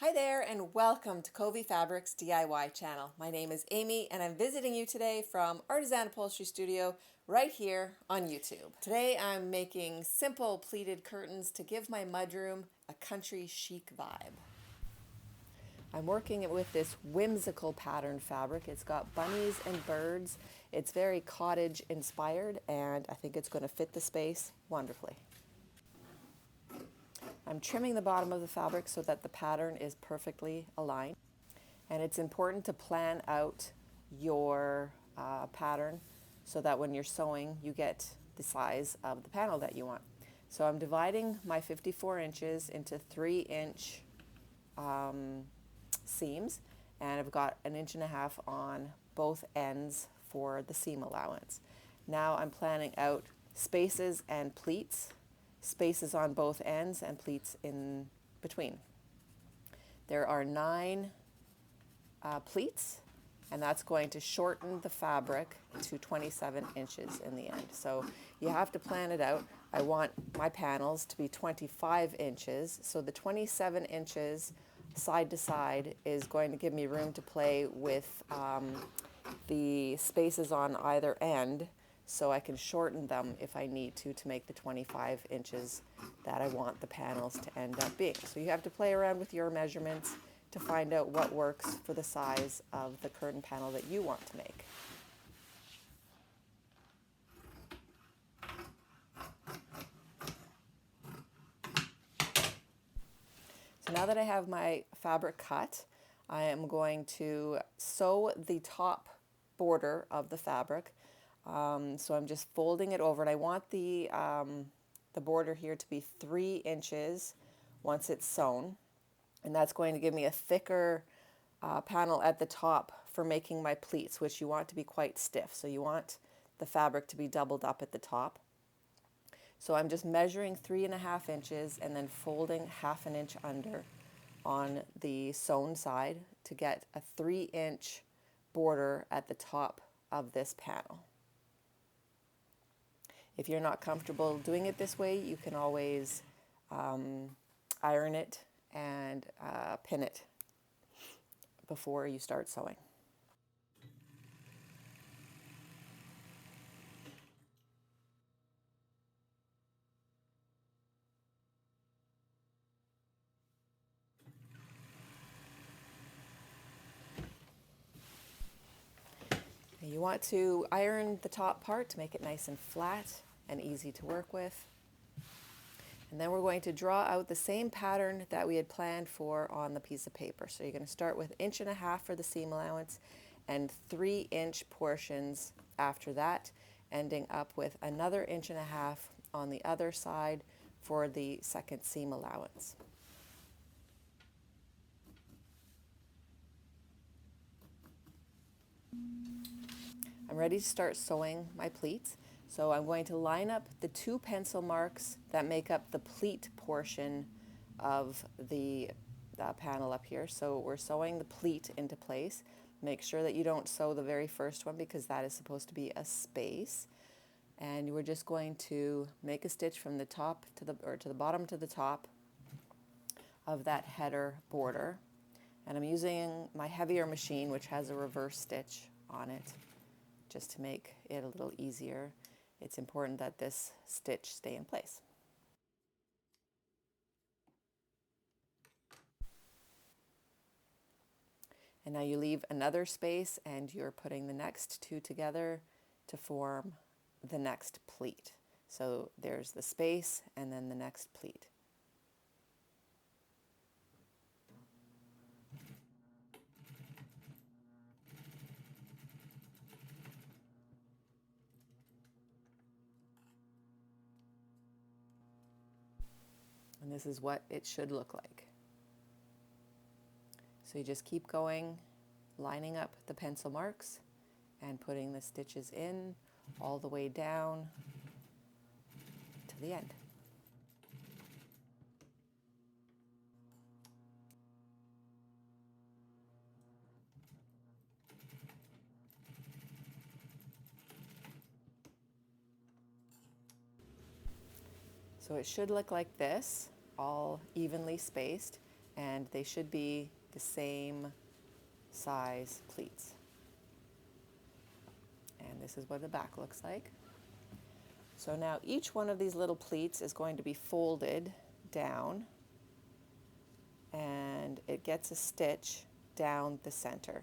Hi there and welcome to Covey Fabrics DIY channel. My name is Amy and I'm visiting you today from Artisan Upholstery Studio right here on YouTube. Today I'm making simple pleated curtains to give my mudroom a country chic vibe. I'm working with this whimsical pattern fabric. It's got bunnies and birds. It's very cottage inspired and I think it's going to fit the space wonderfully. I'm trimming the bottom of the fabric so that the pattern is perfectly aligned. And it's important to plan out your pattern so that when you're sewing, you get the size of the panel that you want. So I'm dividing my 54 inches into 3-inch seams, and I've got 1.5 inches on both ends for the seam allowance. Now I'm planning out spaces and pleats, spaces on both ends and pleats in between. There are 9 pleats, and that's going to shorten the fabric to 27 inches in the end. So you have to plan it out. I want my panels to be 25 inches, so the 27 inches side to side is going to give me room to play with the spaces on either end, so I can shorten them if I need to make the 25 inches that I want the panels to end up being. So you have to play around with your measurements to find out what works for the size of the curtain panel that you want to make. So now that I have my fabric cut, I am going to sew the top border of the fabric. So I'm just folding it over, and I want the border here to be 3 inches once it's sewn, and that's going to give me a thicker panel at the top for making my pleats, which you want to be quite stiff. So you want the fabric to be doubled up at the top. So I'm just measuring 3.5 inches and then folding 1/2 inch under on the sewn side to get a 3-inch border at the top of this panel. If you're not comfortable doing it this way, you can always iron it and pin it before you start sewing. You want to iron the top part to make it nice and flat and easy to work with. And then we're going to draw out the same pattern that we had planned for on the piece of paper. So you're going to start with 1.5 inches for the seam allowance and 3-inch portions after that, ending up with another 1.5 inches on the other side for the second seam allowance. I'm ready to start sewing my pleats. So I'm going to line up the 2 pencil marks that make up the pleat portion of the panel up here. So we're sewing the pleat into place. Make sure that you don't sew the very first one because that is supposed to be a space. And we're just going to make a stitch from the top to the bottom to the top of that header border. And I'm using my heavier machine, which has a reverse stitch on it, just to make it a little easier. It's important that this stitch stay in place. And now you leave another space and you're putting the next 2 together to form the next pleat. So there's the space and then the next pleat. And this is what it should look like. So you just keep going, lining up the pencil marks and putting the stitches in all the way down to the end. So it should look like this, all evenly spaced. and they should be the same size pleats. And this is what the back looks like. So now each one of these little pleats is going to be folded down, and it gets a stitch down the center.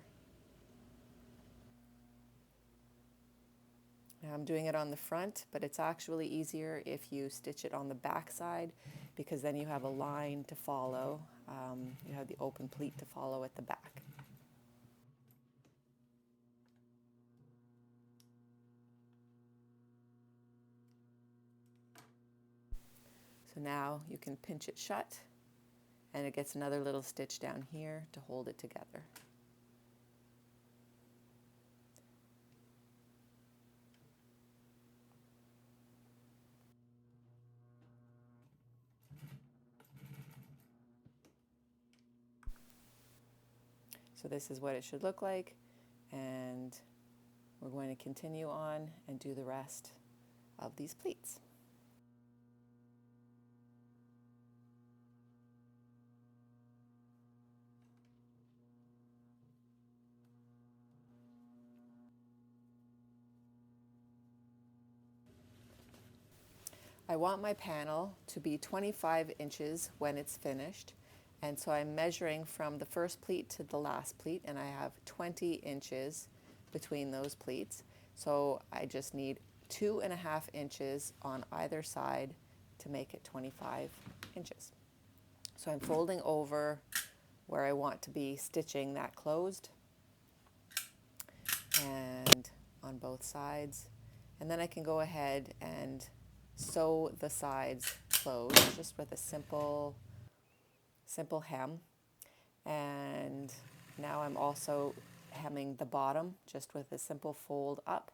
Now I'm doing it on the front, but it's actually easier if you stitch it on the back side, because then you have a line to follow. You have the open pleat to follow at the back. So now you can pinch it shut, and it gets another little stitch down here to hold it together. So this is what it should look like, and we're going to continue on and do the rest of these pleats. I want my panel to be 25 inches when it's finished, and so I'm measuring from the first pleat to the last pleat, and I have 20 inches between those pleats. So I just need 2.5 inches on either side to make it 25 inches. So I'm folding over where I want to be stitching that closed, and on both sides, and then I can go ahead and sew the sides closed just with a simple hem. And now I'm also hemming the bottom just with a simple fold up.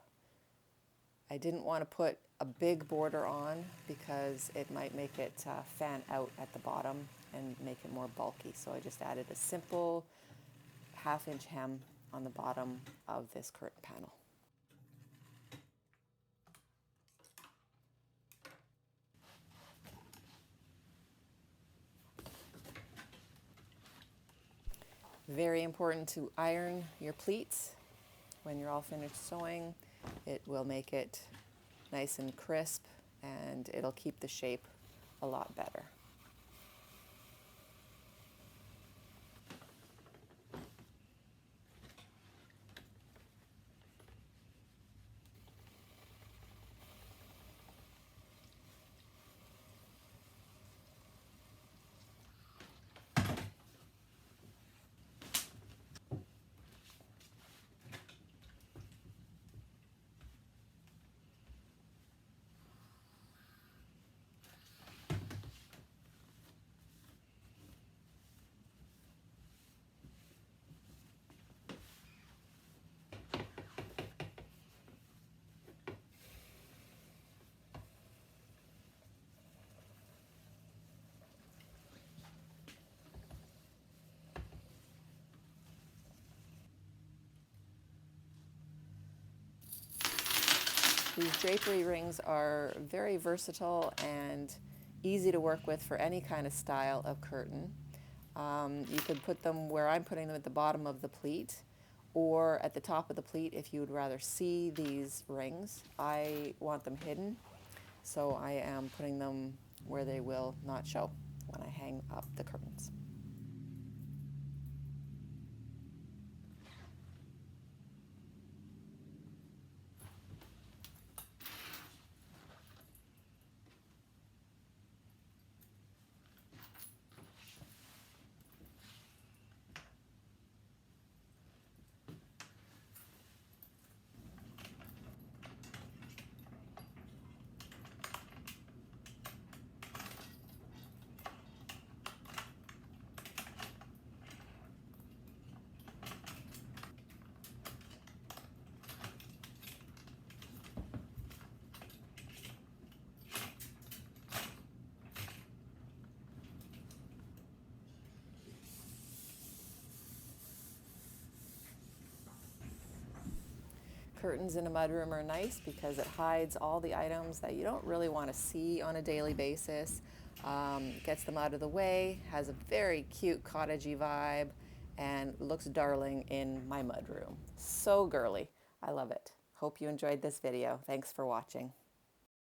I didn't want to put a big border on because it might make it fan out at the bottom and make it more bulky, so I just added a simple 1/2 inch hem on the bottom of this curtain panel. Very important to iron your pleats when you're all finished sewing. It will make it nice and crisp, and it'll keep the shape a lot better. These drapery rings are very versatile and easy to work with for any kind of style of curtain. You could put them where I'm putting them, at the bottom of the pleat, or at the top of the pleat if you would rather see these rings. I want them hidden, so I am putting them where they will not show when I hang up the curtains. Curtains in a mudroom are nice because it hides all the items that you don't really want to see on a daily basis, Gets them out of the way, has a very cute cottagey vibe, and looks darling in my mudroom. So girly. I love it. Hope you enjoyed this video. Thanks for watching.